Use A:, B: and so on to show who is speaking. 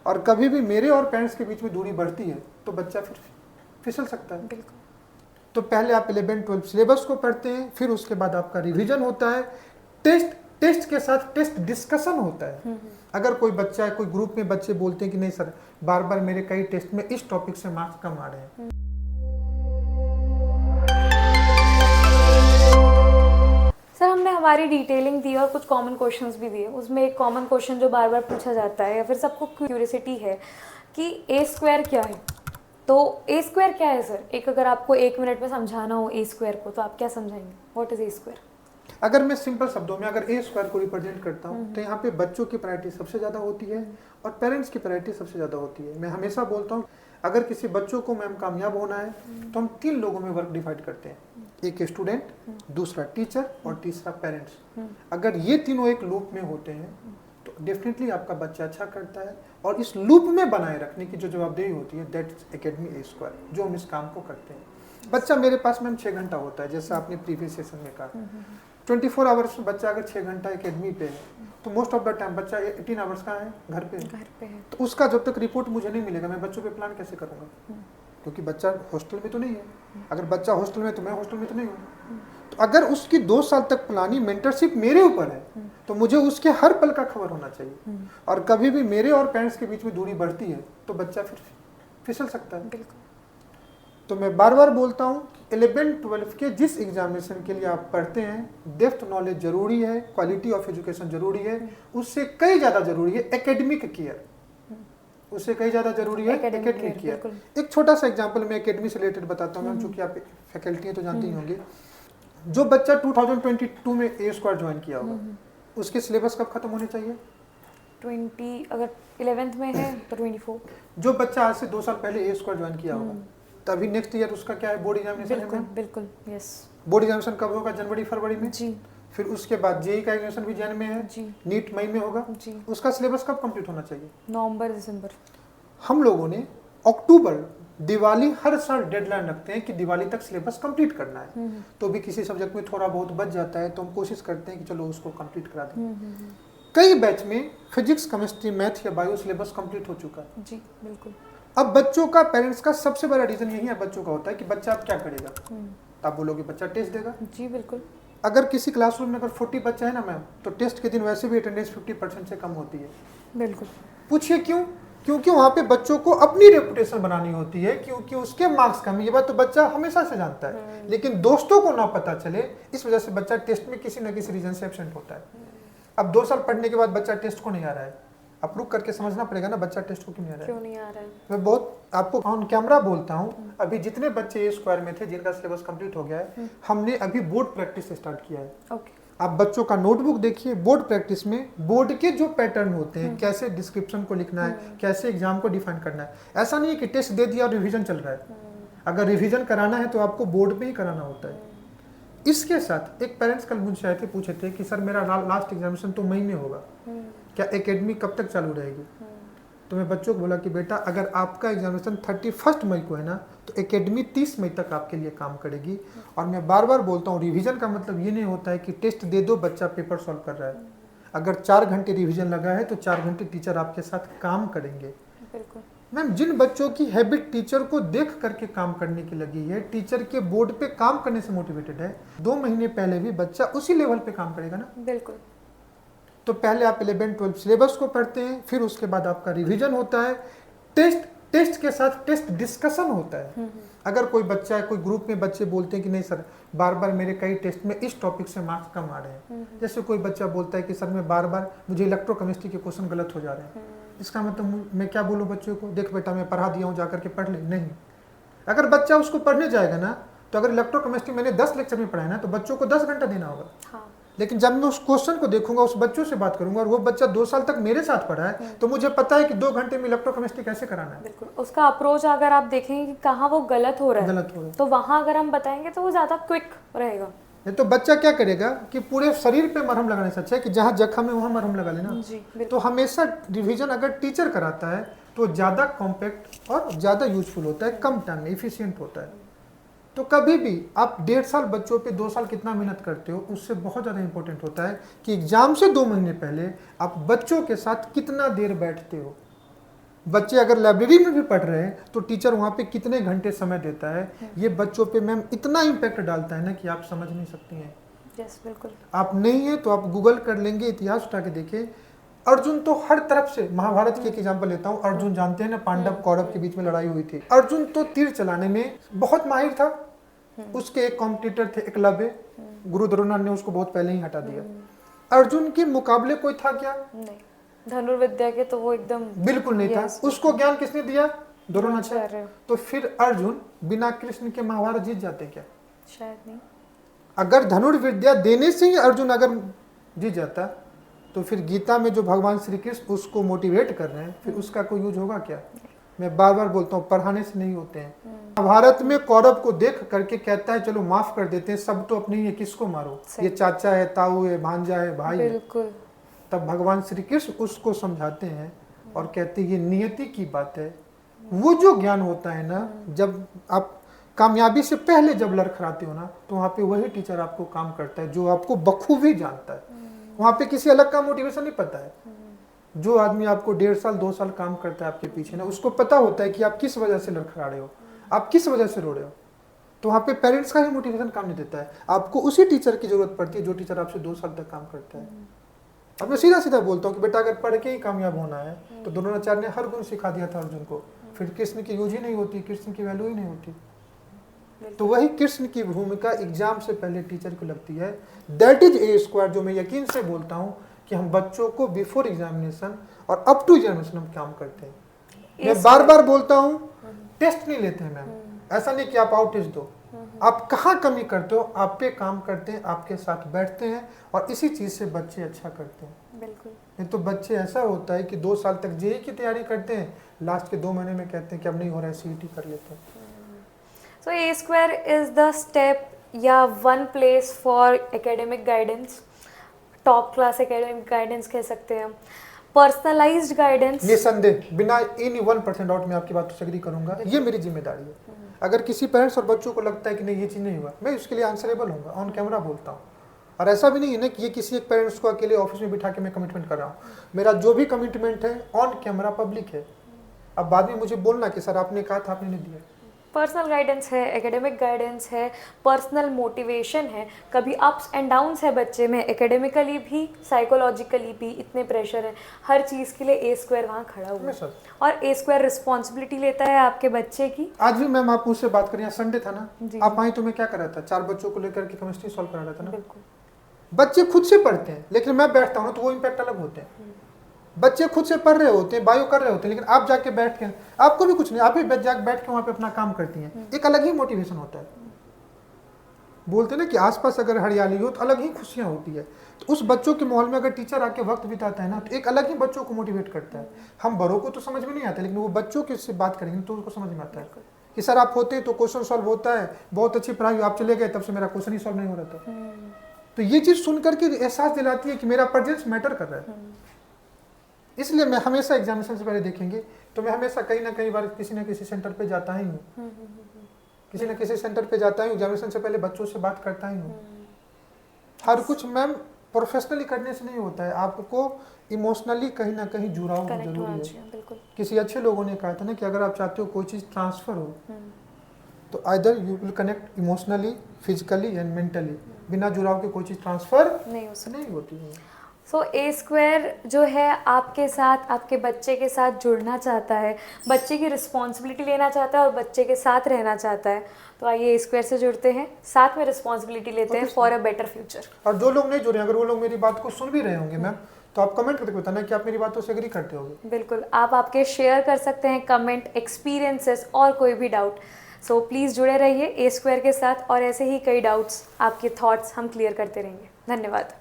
A: और कभी भी मेरे और पेरेंट्स के बीच में दूरी बढ़ती है तो बच्चा फिर फिसल सकता है।
B: बिल्कुल।
A: तो पहले आप 11-12 सिलेबस को पढ़ते हैं, फिर उसके बाद आपका रिवीजन होता है, टेस्ट के साथ टेस्ट डिस्कशन होता है। अगर कोई बच्चा है, कोई ग्रुप में बच्चे बोलते हैं कि नहीं सर बार बार मेरे कई टेस्ट में इस टॉपिक से मार्क्स कम आ रहे हैं,
B: सर हमने हमारी डिटेलिंग दी और कुछ कॉमन क्वेश्चंस भी दिए। उसमें एक कॉमन क्वेश्चन जो बार बार पूछा जाता है या फिर सबको क्यूरियोसिटी है कि ए स्क्वायर क्या है। तो ए स्क्वायर क्या है सर? एक अगर आपको 1 मिनट में समझाना हो ए स्क्वायर को तो आप क्या समझाएंगे? What is a square?
A: अगर मैं सिंपल शब्दों में अगर ए स्क्वायर को रिप्रेजेंट करता हूँ तो यहाँ पे बच्चों की प्रायोरिटी सबसे ज़्यादा होती है और पेरेंट्स की प्रायोरिटी सबसे ज़्यादा होती है। मैं हमेशा बोलता हूँ अगर किसी बच्चों को मैम कामयाब होना है तो हम 3 लोगों में वर्क डिवाइड करते हैं, एक स्टूडेंट, दूसरा टीचर और तीसरा पेरेंट्स। अगर ये तीनों एक लूप में होते हैं तो डेफिनेटली आपका बच्चा अच्छा करता है और इस लूप में बनाए रखने की जो जवाबदेही होती है दैट्स एकेडमी ए स्क्वायर, जो हम इस काम को करते हैं। बच्चा मेरे पास मैम 6 घंटा होता है, जैसा आपने प्रीवियस सेशन में कहा 24 आवर्स में बच्चा अगर 6 घंटा एकेडमी पे है तो मोस्ट ऑफ द टाइम बच्चा 18 आवर्स का है घर पे है। तो उसका जब तक रिपोर्ट मुझे नहीं मिलेगा मैं बच्चों पे प्लान कैसे करूँगा, क्योंकि बच्चा हॉस्टल में तो नहीं है। अगर बच्चा हॉस्टल में तो मैं हॉस्टल में तो नहीं हूँ। तो अगर उसकी 2 साल तक प्लानिंग मेंटरशिप मेरे ऊपर है तो मुझे उसके हर पल का खबर होना चाहिए। और कभी भी मेरे और पेरेंट्स के बीच में दूरी बढ़ती है तो बच्चा फिर फिसल सकता है। तो मैं बार बार बोलता हूँ 11-12 के जिस एग्जामिनेशन के लिए आप पढ़ते हैं डेप्थ नॉलेज जरूरी है, क्वालिटी ऑफ एजुकेशन जरूरी है, उससे कई ज़्यादा जरूरी है एकेडमिक केयर, उससे कई ज़्यादा जरूरी है एकेडमिक केयर। एक छोटा सा एग्जांपल मैं एकेडमी से रिलेटेड बताता हूँ मैम, चूँकि आप फैकल्टी हैं तो जानते ही होंगे। जो बच्चा 2022 में ए स्क्वायर ज्वाइन किया होगा उसके सिलेबस कब खत्म होने चाहिए?
B: 20 अगर 11th में है तो 24।
A: जो बच्चा आज से 2 साल पहले ए स्क्वायर ज्वाइन किया होगा तभी नेक्स्ट ईयर उसका क्या है बोर्ड एग्जामिनेशन है।
B: बिल्कुल यस।
A: बोर्ड एग्जामिनेशन कब होगा? जनवरी फरवरी में
B: जी।
A: फिर उसके बाद जेई का एग्जामिनेशन भी जन में है
B: जी।
A: नीट मई में होगा
B: जी।
A: उसका सिलेबस कब कंप्लीट होना चाहिए?
B: नवंबर दिसंबर।
A: हम लोगों ने अक्टूबर दिवाली हर साल डेडलाइन रखते हैं कि दिवाली तक सिलेबस कंप्लीट करना है। तो भी किसी सब्जेक्ट में थोड़ा बहुत बच जाता है तो हम कोशिश करते हैं कि चलो उसको कंप्लीट करा दें। कई बैच में फिजिक्स, केमिस्ट्री, मैथ या बायो सिलेबस कंप्लीट हो चुका है।
B: जी बिल्कुल।
A: अब बच्चों का, पेरेंट्स का सबसे बड़ा रीजन यही है बच्चों का होता है कि बच्चा अब क्या करेगा। तो आप बोलोगे बच्चा टेस्ट देगा।
B: जी बिल्कुल।
A: अगर किसी क्लासरूम में अगर 40 बच्चे हैं ना मैम तो टेस्ट के दिन वैसे भी अटेंडेंस 50% से कम होती है।
B: बिल्कुल।
A: पूछिए क्यों? क्योंकि वहाँ पे बच्चों को अपनी रेपुटेशन बनानी होती है, क्योंकि उसके मार्क्स कम, ये बात तो बच्चा हमेशा से जानता है, लेकिन दोस्तों को ना पता चले इस वजह से बच्चा टेस्ट में किसी न किसी रीजन से एब्सेंट होता है। अब 2 साल पढ़ने के बाद बच्चा टेस्ट को नहीं आ रहा है, आप रुक करके समझना पड़ेगा ना बच्चा टेस्ट को क्यों नहीं आ रहा है।
B: क्यों नहीं आ रहा है?
A: मैं बहुत आपको ऑन कैमरा बोलता हूँ, अभी जितने बच्चे ए स्क्वायर में थे जिनका सिलेबस कंप्लीट हो गया है हमने अभी बोर्ड प्रैक्टिस स्टार्ट किया है।
B: ओके।
A: आप बच्चों का नोटबुक देखिए, बोर्ड प्रैक्टिस में बोर्ड के जो पैटर्न होते हैं, कैसे डिस्क्रिप्शन को लिखना है, कैसे एग्जाम को डिफाइन करना है। ऐसा नहीं है कि टेस्ट दे दिया और रिवीजन चल रहा है। अगर रिवीजन कराना है तो आपको बोर्ड में ही कराना होता है। इसके साथ एक पेरेंट्स कल मुझसे आए थे, पूछे थे कि सर मेरा लास्ट एग्जामिनेशन तो मई में होगा, क्या एकेडमी कब तक चालू रहेगी? तो मैं बच्चों को बोला कि बेटा अगर आपका एग्जामिनेशन 31 मई को है ना तो एकेडमी 30 मई तक आपके लिए काम करेगी। और मैं बार बार बोलता हूँ रिवीजन का मतलब ये नहीं होता है कि टेस्ट दे दो बच्चा पेपर सॉल्व कर रहा है। अगर 4 घंटे रिवीजन लगा है तो 4 घंटे टीचर आपके साथ काम करेंगे।
B: बिल्कुल।
A: मैम जिन बच्चों की हैबिट टीचर को देख करके काम करने की लगी है, टीचर के बोर्ड पे काम करने से मोटिवेटेड है, 2 महीने पहले भी बच्चा उसी लेवल पे काम करेगा ना।
B: बिल्कुल।
A: तो पहले आप 11-12 सिलेबस को पढ़ते हैं, फिर उसके बाद आपका रिवीजन होता है, टेस्ट के साथ टेस्ट डिस्कशन होता है। अगर कोई बच्चा है, कोई ग्रुप में बच्चे बोलते हैं कि नहीं सर बार बार मेरे कई टेस्ट में इस टॉपिक से मार्क्स कम आ रहे हैं, जैसे कोई बच्चा बोलता है कि सर मैं बार बार मुझे इलेक्ट्रोकेमिस्ट्री के क्वेश्चन गलत हो जा रहे हैं, इसका मतलब मैं क्या बोलूँ बच्चों को, देख बेटा मैं पढ़ा दिया हूँ जाकर के पढ़ ले। नहीं, अगर बच्चा उसको पढ़ने जाएगा ना तो अगर इलेक्ट्रोकेमिस्ट्री मैंने 10 लेक्चर में पढ़ाया ना तो बच्चों को 10 घंटा देना होगा।
B: हाँ।
A: लेकिन जब मैं उस क्वेश्चन को देखूंगा, उस बच्चों से बात करूंगा और वो बच्चा 2 साल तक मेरे साथ पढ़ा है तो मुझे पता है कि 2 घंटे में इलेक्ट्रोकेमिस्ट्री कैसे कराना है।
B: बिल्कुल। उसका अप्रोच अगर आप देखेंगे कि कहाँ वो गलत हो रहा है तो वहाँ अगर हम बताएंगे तो वो ज़्यादा क्विक रहेगा।
A: नहीं तो बच्चा क्या करेगा कि पूरे शरीर पे मरहम लगाने से अच्छा है कि जहाँ जख्म है वहाँ मरहम लगा लेना। तो हमेशा रिवीजन अगर टीचर कराता है तो ज़्यादा कॉम्पैक्ट और ज़्यादा यूजफुल होता है, कम टाइम में इफिशियंट होता है। तो कभी भी आप 1.5 साल बच्चों पे 2 साल कितना मेहनत करते हो उससे बहुत ज़्यादा इंपॉर्टेंट होता है कि एग्जाम से 2 महीने पहले आप बच्चों के साथ कितना देर बैठते हो। बच्चे अगर लाइब्रेरी में भी पढ़ रहे हैं तो टीचर वहाँ पे कितने घंटे समय देता है, ये बच्चों पे मैम इतना इम्पैक्ट डालता है ना कि आप समझ नहीं सकती हैं।
B: यस बिल्कुल।
A: आप नहीं है तो आप गूगल कर लेंगे, इतिहास उठा के देखिए, अर्जुन तो हर तरफ से, महाभारत की एक एग्जांपल लेता हूँ, अर्जुन जानते हैं ना, पांडव कौरव के बीच में लड़ाई हुई थी, अर्जुन तो तीर चलाने में बहुत माहिर था, उसके एक कॉम्पिटिटर थे एकलव्य, गुरु द्रोणाचार्य ने उसको बहुत पहले ही हटा दिया। अर्जुन के मुकाबले कोई था क्या?
B: नहीं, धनुर्विद्या के तो वो एकदम
A: बिल्कुल नहीं था। उसको ज्ञान किसने दिया? द्रोणाचार्य। तो फिर अर्जुन बिना कृष्ण के महाभारत जीत जाते क्या?
B: शायद नहीं।
A: अगर धनुर्विद्या देने से ही अर्जुन अगर जीत जाता तो फिर गीता में जो भगवान श्री कृष्ण उसको मोटिवेट कर रहे हैं, फिर उसका कोई यूज होगा क्या? मैं बार बार बोलता हूँ, पढ़ाने से नहीं होते हैं। महाभारत में कौरव को देख करके कहता है चलो माफ कर देते हैं, सब तो अपने ही है, किसको मारो, ये चाचा है, ताऊ है, भांजा है, भाई है। तब भगवान श्री कृष्ण उसको समझाते हैं और कहते हैं ये नियति की बात है। वो जो ज्ञान होता है ना, जब आप कामयाबी से पहले जब लड़खड़ाते हो ना, तो वहाँ पे वही टीचर आपको काम करता है जो आपको बखूबी जानता है। वहाँ पे किसी अलग का मोटिवेशन नहीं पता है। जो आदमी आपको 1.5 साल 2 साल काम करता है आपके पीछे ना, उसको पता होता है कि आप किस वजह से लड़खड़ा रहे हो, आप किस वजह से रो रहे हो। तो वहाँ पे पेरेंट्स का ही मोटिवेशन काम नहीं देता है, आपको उसी टीचर की जरूरत पड़ती है जो टीचर आपसे 2 साल तक काम करता है। अब मैं सीधा सीधा बोलता हूँ कि बेटा अगर पढ़ के ही कामयाब होना है तो द्रोणाचार्य ने हर गुण सिखा दिया था अर्जुन को, फिर कृष्ण की यूज ही नहीं होती, कृष्ण की वैल्यू ही नहीं होती। तो वही कृष्ण की भूमिका एग्जाम से पहले टीचर को लगती है। दैट इज ए स्क्वायर, जो मैं यकीन से बोलता हूँ कि हम बच्चों को बिफोर एग्जामिनेशन और अप टू एग्जामिनेशन हम काम करते हैं। मैं बार बार बोलता हूँ, टेस्ट नहीं लेते हैं मैम, ऐसा नहीं कि आप आओ टेस्ट दो, आप कहाँ कमी करते हो, आप पे काम करते हैं, आपके साथ बैठते हैं और इसी चीज से बच्चे अच्छा करते हैं।
B: बिल्कुल।
A: नहीं तो बच्चे ऐसा होता है कि 2 साल तक जेईई की तैयारी करते हैं, लास्ट के 2 महीने में कहते हैं कि अब नहीं हो रहा है, सीईटी कर लेते हैं।
B: So A square is the step या one place for academic guidance, top class academic guidance कह सकते हैं, personalized guidance।
A: निसंदेह, बिना इन 1% डाउट में आपकी बात से एग्री करूंगा, ये मेरी जिम्मेदारी है। अगर किसी पेरेंट्स और बच्चों को लगता है कि नहीं ये चीज़ नहीं हुआ, मैं उसके लिए आंसरेबल हूँ, ऑन कैमरा बोलता हूँ। और ऐसा भी नहीं है ना कि ये किसी एक पेरेंट्स को अकेले ऑफिस में बिठा के मैं कमिटमेंट कर रहा हूँ। मेरा जो भी कमिटमेंट है ऑन कैमरा पब्लिक है। अब बाद में मुझे बोलना कि सर आपने कहा था, आपने नहीं दिया।
B: पर्सनल गाइडेंस है, एकेडमिक गाइडेंस है, पर्सनल मोटिवेशन है, कभी अप्स एंड डाउन्स है बच्चे में, एकेडमिकली भी साइकोलॉजिकली भी, इतने प्रेशर है, हर चीज़ के लिए ए स्क्वायर वहाँ खड़ा हुआ है। और ए स्क्वायर रिस्पॉन्सिबिलिटी लेता है आपके बच्चे की।
A: आज भी मैम आप मुझसे बात करिए, संडे था ना, आप आई तो मैं क्या कर रहा था, 4 बच्चों को लेकर के केमिस्ट्री सॉल्व करा रहा था ना।
B: बिल्कुल।
A: बच्चे खुद से पढ़ते हैं, लेकिन मैं बैठता हूँ तो वो इम्पैक्ट अलग होते हैं। बच्चे खुद से पढ़ रहे होते हैं, बायो कर रहे होते हैं, लेकिन आप जाके बैठ के, आपको भी कुछ नहीं, आप भी जाके बैठ के वहाँ पे अपना काम करती हैं, एक अलग ही मोटिवेशन होता है। बोलते हैं ना कि आसपास अगर हरियाली हो तो अलग ही खुशियाँ होती है। तो उस बच्चों के माहौल में अगर टीचर आके वक्त बिताता है ना, तो एक अलग ही बच्चों को मोटिवेट करता है। हम बड़ों को तो समझ में नहीं आता, लेकिन वो बच्चों के से बात करेंगे तो उनको समझ में आता है कि सर आप होते तो क्वेश्चन सॉल्व होता है, बहुत अच्छी पढ़ाई, आप चले गए तब से मेरा क्वेश्चन ही सॉल्व नहीं हो रहा था। तो ये चीज़ सुन करके एहसास दिलाती है कि मेरा प्रेजेंस मैटर कर रहा है। इसलिए मैं हमेशा एग्जामिनेशन से पहले देखेंगे तो मैं हमेशा कहीं ना कहीं बार किसी न किसी सेंटर पे जाता ही हूँ, किसी न किसी सेंटर पे जाता हूँ, एग्जामिनेशन से पहले बच्चों से बात करता ही हूँ। हर कुछ मैम प्रोफेशनली करने से नहीं होता है, आपको इमोशनली कहीं ना कहीं जुड़ाव जरूरी है। किसी अच्छे लोगों ने कहा था ना कि अगर आप चाहते हो कोई चीज़ ट्रांसफर हो तो either you will connect emotionally, physically and mentally. बिना जुड़ाव के कोई चीज़ ट्रांसफर नहीं होती है।
B: सो ए स्क्वायर जो है आपके साथ, आपके बच्चे के साथ जुड़ना चाहता है, बच्चे की रिस्पॉन्सिबिलिटी लेना चाहता है और बच्चे के साथ रहना चाहता है। तो आइए ए स्क्वायर से जुड़ते हैं, साथ में रिस्पॉन्सिबिलिटी लेते हैं फॉर अ बेटर फ्यूचर।
A: और जो लोग नहीं जुड़े, अगर वो लोग मेरी बात को सुन भी रहे होंगे मैम, तो आप कमेंट करके बताना कि आप मेरी बातों से एग्री करते होगे।
B: बिल्कुल, आप आपके शेयर कर सकते हैं कमेंट, एक्सपीरियंसेस और कोई भी डाउट। सो प्लीज़ जुड़े रहिए ए स्क्वायर के साथ और ऐसे ही कई डाउट्स, आपके थॉट्स हम क्लियर करते रहेंगे। धन्यवाद।